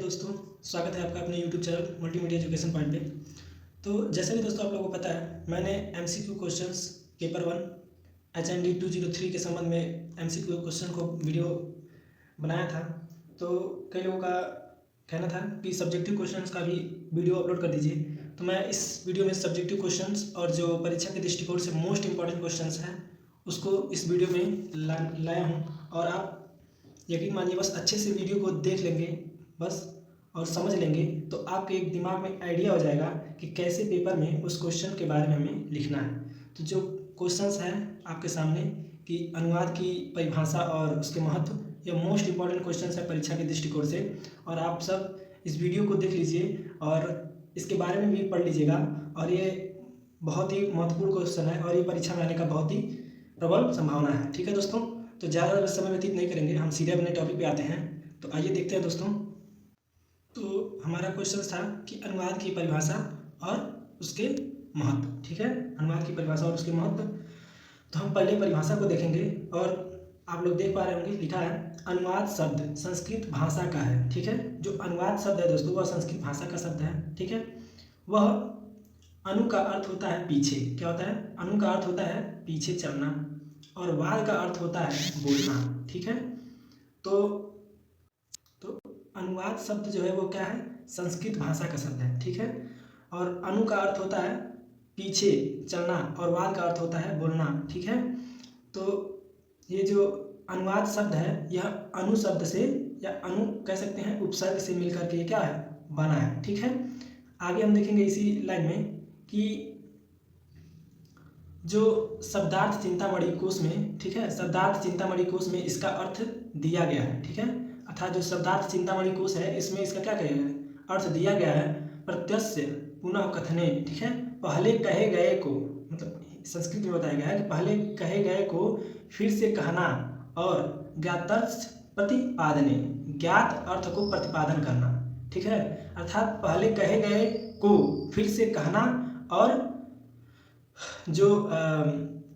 दोस्तों, स्वागत है आपका अपने YouTube channel multimedia education point पे। तो जैसे कि दोस्तों आप लोगों को पता है, मैंने एमसीक्यू क्वेश्चंस पेपर 1 HND 203 के संबंध में एमसीक्यू क्वेश्चन को वीडियो बनाया था। तो कई लोगों का कहना था कि सब्जेक्टिव क्वेश्चंस का भी वीडियो अपलोड कर दीजिए। तो मैं इस वीडियो में सब्जेक्टिव क्वेश्चंस और जो परीक्षा के दृष्टिकोण से मोस्ट इंपॉर्टेंट क्वेश्चंस हैं उसको इस वीडियो में लाया हूँ। और आप यकीन मानिए, बस अच्छे से वीडियो को देख लेंगे बस और समझ लेंगे तो आपके एक दिमाग में आइडिया हो जाएगा कि कैसे पेपर में उस क्वेश्चन के बारे में हमें लिखना है। तो जो क्वेश्चंस हैं आपके सामने कि अनुवाद की परिभाषा और उसके महत्व, यह मोस्ट इंपॉर्टेंट क्वेश्चंस है परीक्षा के दृष्टिकोण से। और आप सब इस वीडियो को देख लीजिए और इसके बारे में भी पढ़ लीजिएगा। और ये बहुत ही महत्वपूर्ण क्वेश्चन है और ये परीक्षा में आने का बहुत ही प्रबल संभावना है। ठीक है दोस्तों, तो ज़्यादा समय व्यतीत नहीं करेंगे, हम सीधे अपने टॉपिक पे आते हैं। तो आइए देखते हैं दोस्तों। तो हमारा क्वेश्चन था कि अनुवाद की परिभाषा और उसके महत्व। ठीक है, अनुवाद की परिभाषा और उसके महत्व। तो हम पहले परिभाषा को देखेंगे और आप लोग देख पा रहे होंगे, लिखा है अनुवाद शब्द संस्कृत भाषा का है। ठीक है, जो अनुवाद शब्द है दोस्तों वह संस्कृत भाषा का शब्द है। ठीक है, वह अनु का अर्थ होता है पीछे। क्या होता है? अनु का अर्थ होता है पीछे चलना और वाद का अर्थ होता है बोलना। ठीक है, तो अनुवाद शब्द जो है वो क्या है? संस्कृत भाषा का शब्द है। ठीक है, और अनु का अर्थ होता है पीछे चलना और वाद का अर्थ होता है बोलना। ठीक है, तो ये जो अनुवाद शब्द है यह अनु शब्द से या अनु कह सकते हैं उपसर्ग से मिलकर के क्या है? बना है। ठीक है, आगे हम देखेंगे इसी लाइन में कि जो शब्दार्थ चिंतामणि कोश में, ठीक है, शब्दार्थ चिंतामणि कोश में इसका अर्थ दिया गया है। ठीक है, अर्थात जो शब्दार्थ चिंतामणि कोश है इसमें इसका क्या कहेगा? अर्थ दिया गया है प्रत्यस्य पुनः कथने। ठीक है, पहले कहे गए को, मतलब संस्कृत में बताया गया है कि पहले कहे गए को फिर से कहना और ज्ञातर्थ प्रतिपादने, ज्ञात अर्थ को प्रतिपादन करना। ठीक है, अर्थात पहले कहे गए को फिर से कहना और जो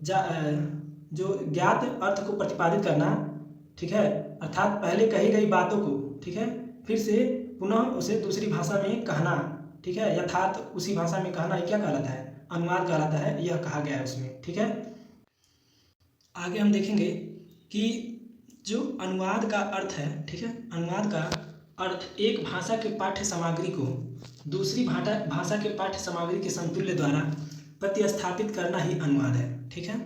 ज्ञात अर्थ को प्रतिपादित करना। ठीक है, अर्थात पहले कही गई बातों को, ठीक है, फिर से पुनः उसे दूसरी भाषा में कहना। ठीक है, यथार्थ उसी भाषा में कहना, ये क्या कहलाता है? अनुवाद कहलाता है। यह कहा गया है उसमें। ठीक है, आगे हम देखेंगे कि जो अनुवाद का अर्थ है, ठीक है, अनुवाद का अर्थ एक भाषा के पाठ्य सामग्री को दूसरी भाषा के पाठ्य सामग्री के समतुल्य द्वारा प्रतिस्थापित करना ही अनुवाद है। ठीक है,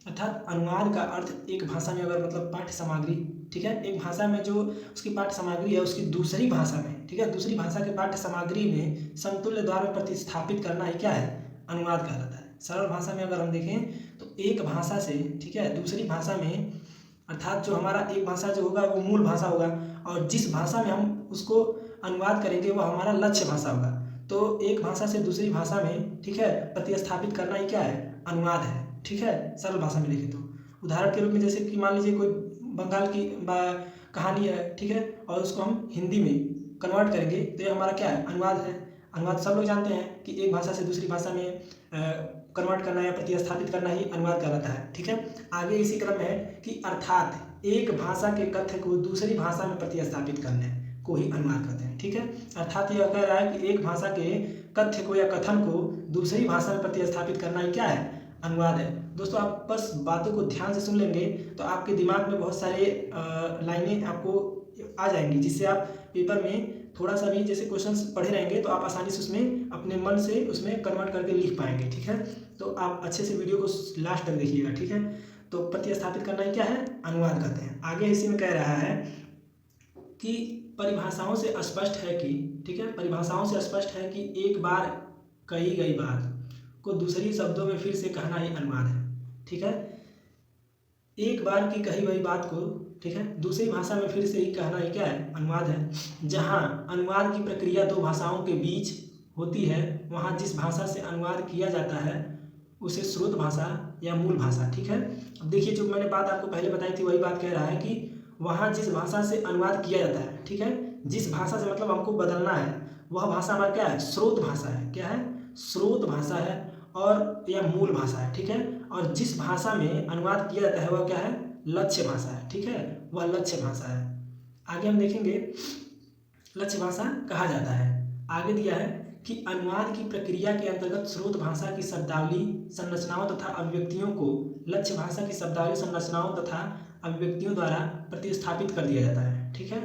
अर्थात अनुवाद का अर्थ एक भाषा में अगर मतलब पाठ्य सामग्री, ठीक है, एक भाषा में जो उसकी पाठ्य सामग्री है उसकी दूसरी भाषा में, ठीक है, दूसरी भाषा के पाठ्य सामग्री में समतुल्य द्वारा प्रतिस्थापित करना ही क्या है? अनुवाद कहलाता है। सरल भाषा में अगर हम देखें तो एक भाषा से, ठीक है, दूसरी भाषा में, अर्थात जो हमारा एक भाषा जो होगा वो मूल भाषा होगा और जिस भाषा में हम उसको अनुवाद करेंगे वह हमारा लक्ष्य भाषा होगा। तो एक भाषा से दूसरी भाषा में, ठीक है, प्रतिस्थापित करना ही क्या है? अनुवाद है। ठीक है, सरल भाषा में लिखे तो उदाहरण के रूप में जैसे कि मान लीजिए कोई बंगाल की कहानी है, ठीक है, और उसको हम हिंदी में कन्वर्ट करेंगे तो ये हमारा क्या है? अनुवाद है। अनुवाद सब लोग जानते हैं कि एक भाषा से दूसरी भाषा में कन्वर्ट करना या प्रतिस्थापित करना ही अनुवाद कहलाता है। ठीक है, आगे इसी क्रम में है कि अर्थात एक भाषा के कथ्य को दूसरी भाषा में प्रतिस्थापित करने को ही अनुवाद कहते हैं। ठीक है, अर्थात यह कह रहा है कि एक भाषा के कथ्य को या कथन को दूसरी भाषा में प्रतिस्थापित करना ही क्या है? अनुवाद है। दोस्तों आप बस बातों को ध्यान से सुन लेंगे तो आपके दिमाग में बहुत सारे लाइनें आपको आ जाएंगी, जिससे आप पेपर में थोड़ा सा भी जैसे क्वेश्चंस पढ़े रहेंगे तो आप आसानी से उसमें अपने मन से उसमें कन्वर्ट करके लिख पाएंगे। ठीक है, तो आप अच्छे से वीडियो को लास्ट तक देखिएगा। ठीक है, तो प्रतिस्थापित करना ही क्या है? अनुवाद कहते हैं। आगे इसी में कह रहा है कि परिभाषाओं से स्पष्ट है कि, ठीक है, परिभाषाओं से स्पष्ट है कि एक बार कही गई बात को दूसरी शब्दों में फिर से कहना ही अनुवाद है। ठीक है, एक बार की कही गई बात को, ठीक है, दूसरी भाषा में फिर से ही कहना ही क्या है? अनुवाद है। जहाँ अनुवाद की प्रक्रिया दो भाषाओं के बीच होती है वहाँ जिस भाषा से अनुवाद किया जाता है उसे स्रोत भाषा या मूल भाषा। ठीक है, अब देखिए जो मैंने बात आपको पहले बताई थी वही बात कह रहा है कि वहाँ जिस भाषा से अनुवाद किया जाता है, ठीक है, जिस भाषा से मतलब हमको बदलना है वह भाषा हमारा क्या है? स्रोत भाषा है। क्या है? स्रोत भाषा है और यह मूल भाषा है। ठीक है, और जिस भाषा में अनुवाद किया जाता है वह क्या है? लक्ष्य भाषा है। ठीक है, वह लक्ष्य भाषा है। आगे हम देखेंगे लक्ष्य भाषा कहा जाता है। आगे दिया है कि अनुवाद की प्रक्रिया के अंतर्गत स्रोत भाषा की शब्दावली संरचनाओं तथा अभिव्यक्तियों को लक्ष्य भाषा की शब्दावली संरचनाओं तथा अभिव्यक्तियों द्वारा प्रतिस्थापित कर दिया जाता है। ठीक है,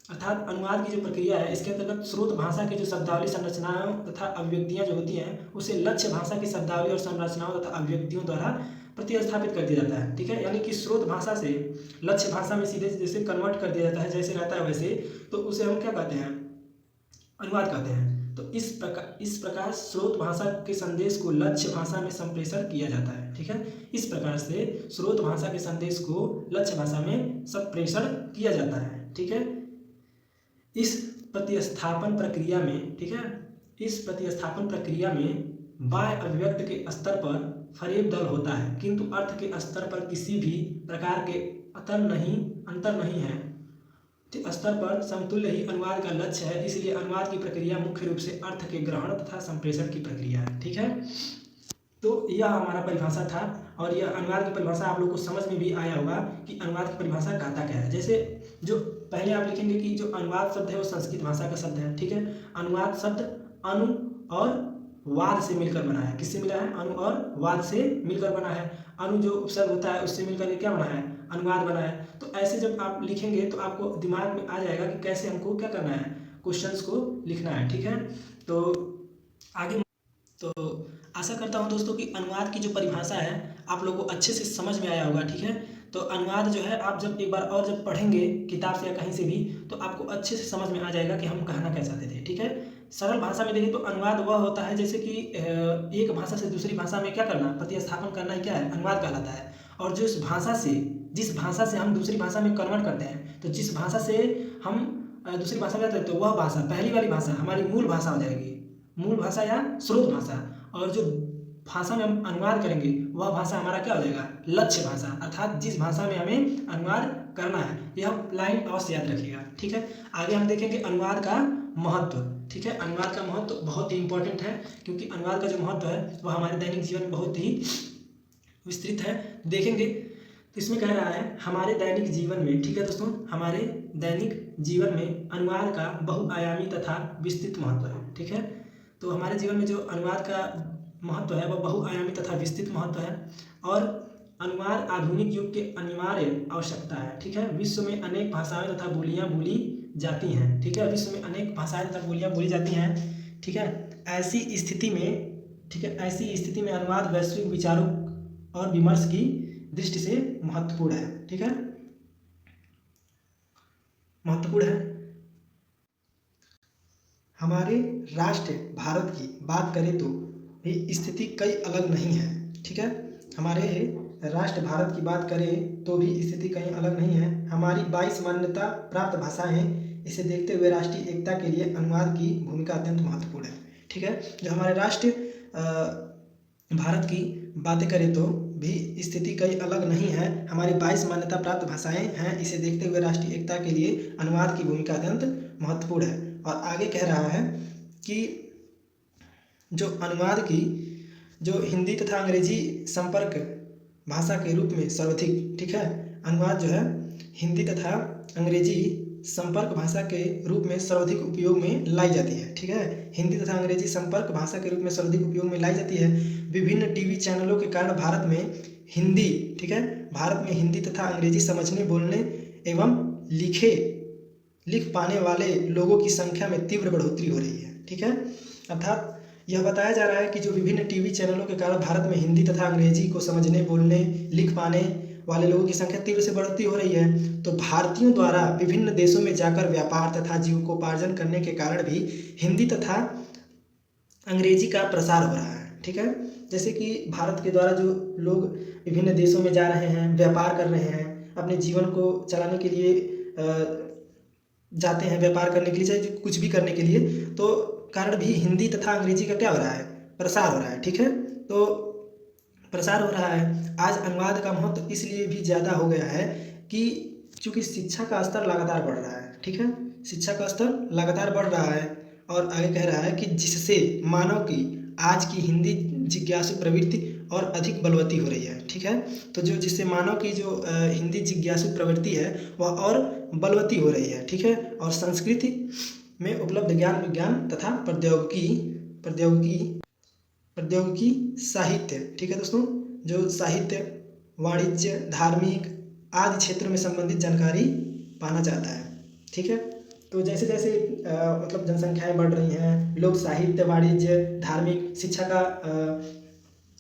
अर्थात अनुवाद की जो प्रक्रिया है इसके अंतर्गत स्रोत भाषा की जो शब्दावली संरचनाओं तथा अभिव्यक्तियां जो होती हैं उसे लक्ष्य भाषा की शब्दावली और संरचनाओं तथा अभिव्यक्तियों द्वारा प्रतिस्थापित कर दिया जाता है। ठीक है, यानी कि स्रोत भाषा से लक्ष्य भाषा में सीधे जैसे कन्वर्ट कर दिया जाता है, जैसे रहता है वैसे, तो उसे हम क्या कहते हैं, अनुवाद कहते हैं। तो इस प्रकार स्रोत भाषा के संदेश को लक्ष्य भाषा में संप्रेषण किया जाता है। ठीक है, इस प्रकार से स्रोत भाषा के संदेश को लक्ष्य भाषा में संप्रेषण किया जाता है। ठीक है, इस प्रतिस्थापन प्रक्रिया में, ठीक है, इस प्रतिस्थापन प्रक्रिया में बाह्य अभिव्यक्त के स्तर पर फरेब दल होता है, किंतु अर्थ के स्तर पर किसी भी प्रकार के अंतर नहीं है। स्तर पर समतुल्य ही अनुवाद का लक्ष्य है, इसलिए अनुवाद की प्रक्रिया मुख्य रूप से अर्थ के ग्रहण तथा संप्रेषण की प्रक्रिया है। ठीक है, तो यह हमारा परिभाषा था और यह अनुवाद की परिभाषा आप लोग को समझ में भी आया होगा कि अनुवाद की परिभाषा कहता क्या है। जैसे जो पहले आप लिखेंगे कि जो अनुवाद शब्द है वो संस्कृत भाषा का शब्द है। ठीक है, अनुवाद शब्द अनु और वाद से मिलकर बना है। किससे मिला है, अनु और वाद से मिलकर बना है। अनु जो उपसर्ग होता है उससे मिलकर के क्या बना है, अनुवाद बना है। तो ऐसे जब आप लिखेंगे तो आपको दिमाग में आ जाएगा कि कैसे हमको क्या करना है, क्वेश्चंस को लिखना है। ठीक है, तो आगे तो आशा करता हूँ दोस्तों कि अनुवाद की जो परिभाषा है आप लोगों को अच्छे से समझ में आया होगा। ठीक है, तो अनुवाद जो है आप जब एक बार और जब पढ़ेंगे किताब से या कहीं से भी तो आपको अच्छे से समझ में आ जाएगा कि हम कहना क्या चाहते थे। ठीक है, सरल भाषा में देखें तो अनुवाद वह होता है जैसे कि एक भाषा से दूसरी भाषा में क्या करना, प्रतिस्थापन करना ही क्या है, अनुवाद कहलाता है। और जो जिस भाषा से हम दूसरी भाषा में कन्वर्ट करते हैं, तो जिस भाषा से हम दूसरी भाषा में जाते हैं तो वह भाषा पहली वाली भाषा हमारी मूल भाषा हो जाएगी, मूल भाषा या स्रोत भाषा। और जो भाषा में हम अनुवाद करेंगे वह भाषा हमारा क्या हो जाएगा, लक्ष्य भाषा, अर्थात जिस भाषा में हमें अनुवाद करना है। यह लाइन अवश्य याद रखिएगा। ठीक है, आगे हम देखेंगे अनुवाद का महत्व। ठीक है, अनुवाद का महत्व बहुत ही इंपॉर्टेंट है क्योंकि अनुवाद का जो महत्व है वह हमारे दैनिक जीवन में बहुत ही विस्तृत है। देखेंगे तो इसमें कह रहा है हमारे दैनिक जीवन में, ठीक है दोस्तों, हमारे दैनिक जीवन में अनुवाद का बहुआयामी तथा विस्तृत महत्व है। ठीक है, तो हमारे जीवन में जो अनुवाद का महत्व है वह बहुआयामी तथा विस्तृत महत्व है और अनुवाद आधुनिक युग के अनिवार्य आवश्यकता है। ठीक है, विश्व में अनेक भाषाएं तथा बोलियां बोली जाती हैं। ठीक है, विश्व में अनेक भाषाएं तथा बोलियां बोली जाती हैं। ठीक है, ऐसी स्थिति में अनुवाद वैश्विक विचारों और विमर्श की दृष्टि से महत्वपूर्ण है। ठीक है, महत्वपूर्ण है। हमारे राष्ट्र भारत की बात करें तो भी स्थिति कई अलग नहीं है। ठीक है, हमारे राष्ट्र भारत की बात करें तो भी स्थिति कहीं अलग नहीं है। हमारी 22 मान्यता प्राप्त भाषाएं, इसे देखते हुए राष्ट्रीय एकता के लिए अनुवाद की भूमिका अत्यंत महत्वपूर्ण है। ठीक है, जो हमारे राष्ट्र भारत की बातें करें तो भी स्थिति कई अलग नहीं है। हमारी 22 मान्यता प्राप्त भाषाएं हैं, इसे देखते हुए राष्ट्रीय एकता के लिए अनुवाद की भूमिका अत्यंत महत्वपूर्ण है। और आगे कह रहा है कि जो अनुवाद की जो हिंदी तथा अंग्रेजी संपर्क भाषा के रूप में सर्वाधिक, ठीक है, अनुवाद जो है हिंदी तथा अंग्रेजी संपर्क भाषा के रूप में सर्वाधिक उपयोग में लाई जाती है। ठीक है, हिंदी तथा अंग्रेजी संपर्क भाषा के रूप में सर्वाधिक उपयोग में लाई जाती है। विभिन्न टीवी चैनलों के कारण भारत में हिंदी, ठीक है, भारत में हिंदी तथा अंग्रेजी समझने, बोलने एवं लिख पाने वाले लोगों की संख्या में तीव्र बढ़ोतरी हो रही है। ठीक है, अर्थात यह बताया जा रहा है कि जो विभिन्न टीवी चैनलों के कारण भारत में हिंदी तथा अंग्रेजी को समझने, बोलने, लिख पाने वाले लोगों की संख्या तीव्र से बढ़ती हो रही है। तो भारतीयों द्वारा विभिन्न देशों में जाकर व्यापार तथा जीविकोपार्जन करने के कारण भी हिंदी तथा अंग्रेजी का प्रसार हो रहा है। ठीक है, जैसे कि भारत के द्वारा जो लोग विभिन्न देशों में जा रहे हैं, व्यापार कर रहे हैं, अपने जीवन को चलाने के लिए जाते हैं, व्यापार करने के लिए, चाहे कुछ भी करने के लिए, तो कारण भी हिंदी तथा अंग्रेजी का क्या हो रहा है, प्रसार हो रहा है। ठीक है, तो प्रसार हो रहा है। आज अनुवाद का महत्व इसलिए भी ज़्यादा हो गया है कि चूँकि शिक्षा का स्तर लगातार बढ़ रहा है। ठीक है, शिक्षा का स्तर लगातार बढ़ रहा है और आगे कह रहा है कि जिससे मानव की आज की हिंदी जिज्ञासु प्रवृत्ति और अधिक बलवती हो रही है। ठीक है, तो जो जिससे मानव की जो हिंदी जिज्ञासु प्रवृत्ति है वह और बलवती हो रही है, ठीक है। और संस्कृति में उपलब्ध ज्ञान, विज्ञान तथा प्रौद्योगिकी साहित्य, ठीक है दोस्तों, जो साहित्य, वाणिज्य, धार्मिक आदि क्षेत्रों में संबंधित जानकारी पाना जाता है, ठीक है। तो जैसे जैसे मतलब जनसंख्याएं बढ़ रही हैं, लोग साहित्य, वाणिज्य, धार्मिक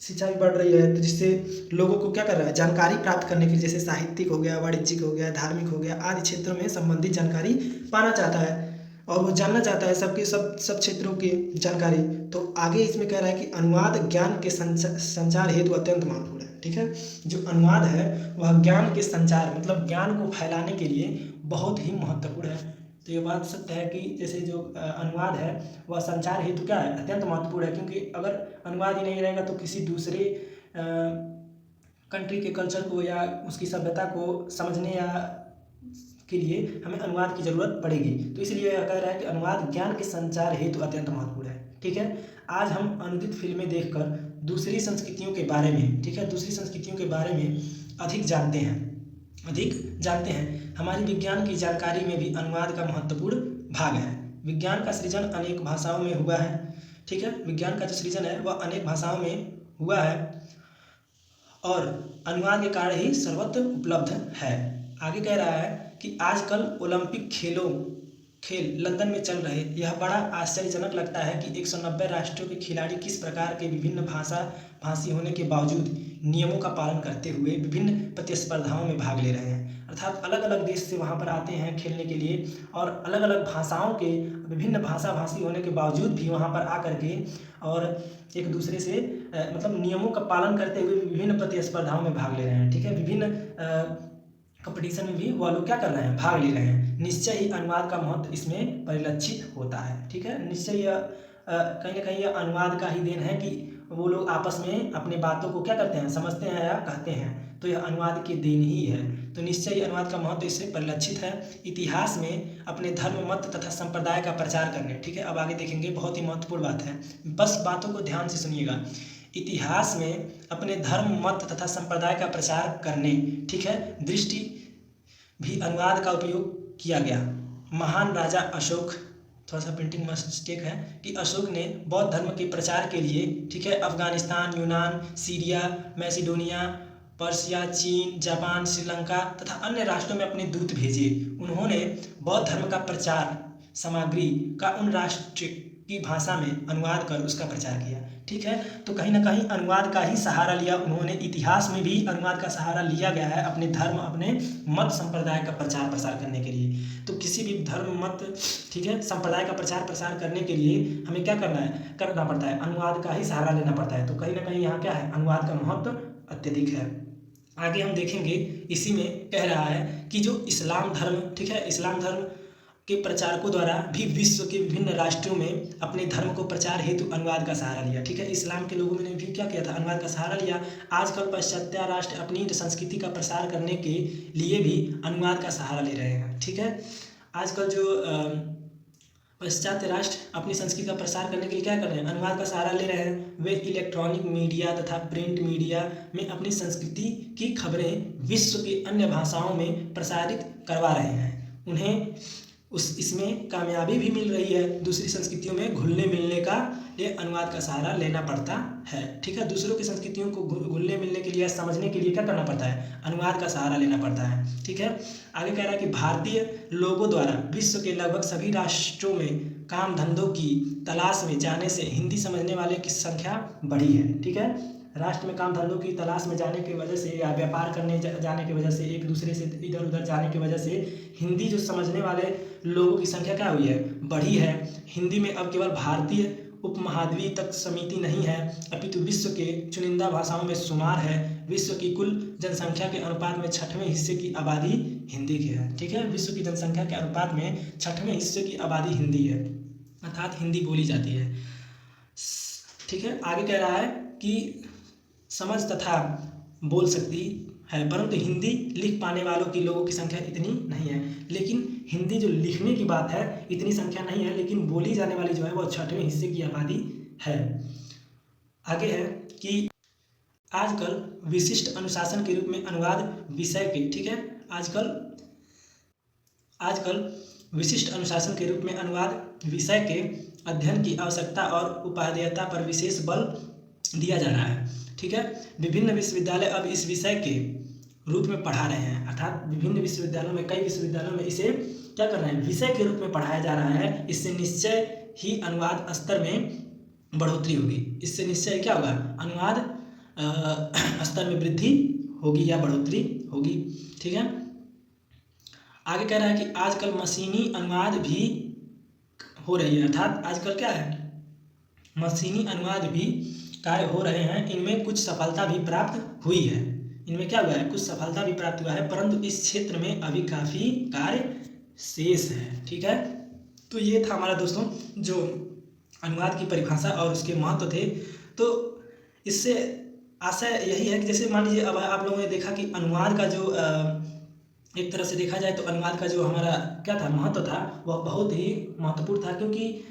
शिक्षा भी बढ़ रही है, तो जिससे लोगों को क्या कर रहा है, जानकारी प्राप्त करने के लिए, जैसे साहित्यिक हो गया, वाणिज्यिक हो गया, धार्मिक हो गया आदि क्षेत्रों में संबंधित जानकारी पाना चाहता है और वो जानना चाहता है सब क्षेत्रों की जानकारी। तो आगे इसमें कह रहा है कि अनुवाद ज्ञान के संचार हेतु अत्यंत महत्वपूर्ण है, ठीक है। जो अनुवाद है वह ज्ञान के संचार मतलब ज्ञान को फैलाने के लिए बहुत ही महत्वपूर्ण है। तो ये बात सत्य है कि जैसे जो अनुवाद है वह संचार हेतु क्या है, अत्यंत महत्वपूर्ण है, क्योंकि अगर अनुवाद ही नहीं रहेगा तो किसी दूसरे कंट्री के कल्चर को या उसकी सभ्यता को समझने या के लिए हमें अनुवाद की ज़रूरत पड़ेगी। तो इसलिए यह कह रहा है कि अनुवाद ज्ञान के संचार हेतु अत्यंत महत्वपूर्ण है, ठीक है। आज हम अनुदित फिल्में देखकर दूसरी संस्कृतियों के बारे में, ठीक है, दूसरी संस्कृतियों के बारे में अधिक जानते हैं। हमारी विज्ञान की जानकारी में भी अनुवाद का महत्वपूर्ण भाग है। विज्ञान का सृजन अनेक भाषाओं में हुआ है, ठीक है। विज्ञान का जो सृजन है वह अनेक भाषाओं में हुआ है और अनुवाद के कारण ही सर्वत्र उपलब्ध है। आगे कह रहा है कि आजकल ओलंपिक खेल लंदन में चल रहे, यह बड़ा आश्चर्यजनक लगता है कि 190 राष्ट्रों के खिलाड़ी किस प्रकार के विभिन्न भाषी होने के बावजूद नियमों का पालन करते हुए विभिन्न प्रतिस्पर्धाओं में भाग ले रहे हैं। अर्थात अलग अलग देश से वहाँ पर आते हैं खेलने के लिए और अलग अलग भाषाओं के विभिन्न भाषी होने के बावजूद भी वहाँ पर आकर के और एक दूसरे से मतलब नियमों का पालन करते हुए विभिन्न प्रतिस्पर्धाओं में भाग ले रहे हैं, ठीक है। विभिन्न कंपटीशन में भी वह लोग क्या कर रहे हैं, भाग ले रहे हैं। निश्चय ही अनुवाद का महत्व इसमें परिलक्षित होता है, ठीक है। निश्चय यह कहीं ना कहीं यह अनुवाद का ही देन है कि वो लोग आपस में अपनी बातों को क्या करते हैं, समझते हैं या कहते हैं, तो यह अनुवाद के देन ही है। तो निश्चय ही अनुवाद का महत्व इससे परिलक्षित है। इतिहास में अपने धर्म, मत तथा संप्रदाय का प्रचार करने, ठीक है। अब आगे देखेंगे, बहुत ही महत्वपूर्ण बात है, बस बातों को ध्यान से सुनिएगा। इतिहास में अपने धर्म, मत तथा संप्रदाय का प्रचार करने, ठीक है, दृष्टि भी अनुवाद का उपयोग किया गया। महान राजा अशोक, थोड़ा सा प्रिंटिंग मिस्टेक है, कि अशोक ने बौद्ध धर्म के प्रचार के लिए, ठीक है, अफगानिस्तान, यूनान, सीरिया, मैसिडोनिया, पर्सिया, चीन, जापान, श्रीलंका तथा अन्य राष्ट्रों में अपने दूत भेजे। उन्होंने बौद्ध धर्म का प्रचार सामग्री का उन राष्ट्र की भाषा में अनुवाद कर उसका प्रचार किया, ठीक है। तो कहीं ना कहीं अनुवाद का ही सहारा लिया उन्होंने। इतिहास में भी अनुवाद का सहारा लिया गया है अपने धर्म, अपने मत संप्रदाय का प्रचार प्रसार करने के लिए। तो किसी भी धर्म, मत, ठीक है, संप्रदाय का प्रचार प्रसार करने के लिए हमें क्या करना पड़ता है, अनुवाद का ही सहारा लेना पड़ता है। तो कहीं ना कहीं यहाँ क्या है, अनुवाद का महत्व अत्यधिक है। आगे हम देखेंगे, इसी में कह रहा है कि जो इस्लाम धर्म, ठीक है, इस्लाम धर्म के प्रचारकों द्वारा भी विश्व के विभिन्न राष्ट्रों में अपने धर्म को प्रचार हेतु अनुवाद का सहारा लिया, ठीक है। इस्लाम के लोगों ने भी क्या किया था, अनुवाद का सहारा लिया। आजकल पाश्चात्य राष्ट्र अपनी संस्कृति का प्रसार करने के लिए भी अनुवाद का सहारा ले रहे हैं, ठीक है। आजकल जो पाश्चात्य राष्ट्र अपनी संस्कृति का प्रसार करने के लिए क्या कर रहे हैं, अनुवाद का सहारा ले रहे हैं। वे इलेक्ट्रॉनिक मीडिया तथा प्रिंट मीडिया में अपनी संस्कृति की खबरें विश्व की अन्य भाषाओं में प्रसारित करवा रहे हैं। उन्हें इसमें कामयाबी भी मिल रही है। दूसरी संस्कृतियों में घुलने मिलने का लिए अनुवाद का सहारा लेना पड़ता है, ठीक है। दूसरों की संस्कृतियों को घुलने मिलने के लिए, समझने के लिए क्या करना पड़ता है, अनुवाद का सहारा लेना पड़ता है, ठीक है। आगे कह रहा है कि भारतीय लोगों द्वारा विश्व के लगभग सभी राष्ट्रों में काम धंधों की तलाश में जाने से हिंदी समझने वाले की संख्या बढ़ी है, ठीक है। राष्ट्र में काम धंधों की तलाश में जाने की वजह से या व्यापार करने जाने की वजह से, एक दूसरे से इधर उधर जाने की वजह से हिंदी जो समझने वाले लोगों की संख्या क्या हुई है, बढ़ी है। हिंदी में अब केवल भारतीय उपमहाद्वीप तक समिति नहीं है, अपितु विश्व के चुनिंदा भाषाओं में शुमार है। विश्व की कुल जनसंख्या के अनुपात में 6वें हिस्से की आबादी हिंदी की है, ठीक है। विश्व की जनसंख्या के अनुपात में 6वें हिस्से की आबादी हिंदी है, अर्थात हिंदी बोली जाती है, ठीक है। आगे कह रहा है कि समझ तथा बोल सकती है, परंतु हिंदी लिख पाने वालों की लोगों की संख्या इतनी नहीं है। लेकिन हिंदी जो लिखने की बात है इतनी संख्या नहीं है, लेकिन बोली जाने वाली जो है वो 6वें हिस्से की आबादी है। आगे है कि आजकल विशिष्ट अनुशासन के रूप में अनुवाद विषय के, ठीक है, आजकल आजकल विशिष्ट अनुशासन के रूप में अनुवाद विषय के अध्ययन की आवश्यकता और उपादेयता पर विशेष बल दिया जा रहा है। ठीक है, विभिन्न विश्वविद्यालय अब इस विषय के रूप में पढ़ा रहे हैं, अर्थात विभिन्न विश्वविद्यालयों में, कई विश्वविद्यालयों में इसे क्या कर रहे हैं, विषय के रूप में पढ़ाया जा रहा है। इससे निश्चय ही अनुवाद स्तर में बढ़ोतरी होगी। इससे निश्चय क्या होगा, अनुवाद स्तर में वृद्धि होगी या बढ़ोतरी होगी। ठीक है, आगे कह रहा है कि आजकल मशीनी अनुवाद भी हो रही है, अर्थात आजकल क्या है, मशीनी अनुवाद भी कार्य हो रहे हैं। इनमें कुछ सफलता भी प्राप्त हुई है, इनमें क्या हुआ है, कुछ सफलता भी प्राप्त हुआ है, परंतु इस क्षेत्र में अभी काफ़ी कार्य शेष है। ठीक है, तो ये था हमारा दोस्तों जो अनुवाद की परिभाषा और उसके महत्व थे। तो इससे आशय यही है कि जैसे मान लीजिए अब आप लोगों ने देखा कि अनुवाद का जो एक तरह से देखा जाए तो अनुवाद का जो हमारा क्या था, महत्व था, वह बहुत ही महत्वपूर्ण था, क्योंकि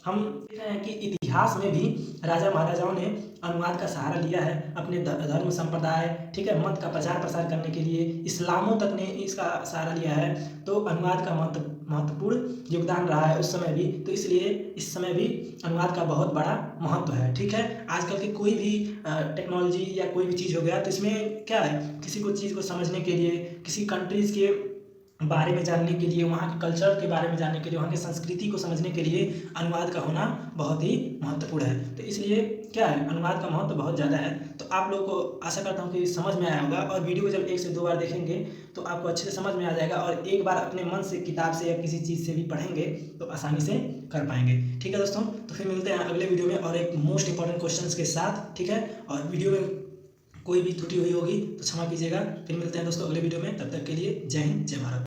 हम देख रहे हैं कि इतिहास में भी राजा महाराजाओं ने अनुवाद का सहारा लिया है अपने धर्म संप्रदाय, ठीक है, मत का प्रचार प्रसार करने के लिए। इस्लामों तक ने इसका सहारा लिया है, तो अनुवाद का महत्वपूर्ण योगदान रहा है उस समय भी, तो इसलिए इस समय भी अनुवाद का बहुत बड़ा महत्व है। ठीक है, आजकल की कोई भी टेक्नोलॉजी या कोई भी चीज़ हो गया तो इसमें क्या है, किसी को चीज़ को समझने के लिए, किसी कंट्रीज़ के बारे में जानने के लिए, वहाँ के कल्चर के बारे में जानने के लिए, वहाँ की संस्कृति को समझने के लिए अनुवाद का होना बहुत ही महत्वपूर्ण है। तो इसलिए क्या है, अनुवाद का महत्व बहुत ज़्यादा है। तो आप लोगों को आशा करता हूँ कि समझ में आया होगा, और वीडियो को जब 1 से 2 बार देखेंगे तो आपको अच्छे से समझ में आ जाएगा, और एक बार अपने मन से किताब से या किसी चीज़ से भी पढ़ेंगे तो आसानी से कर पाएंगे। ठीक है दोस्तों, तो फिर मिलते हैं अगले वीडियो में और एक मोस्ट इंपॉर्टेंट क्वेश्चन के साथ। ठीक है, और वीडियो में कोई भी त्रुटि हुई होगी तो क्षमा कीजिएगा। फिर मिलते हैं दोस्तों अगले वीडियो में, तब तक के लिए जय हिंद, जय भारत।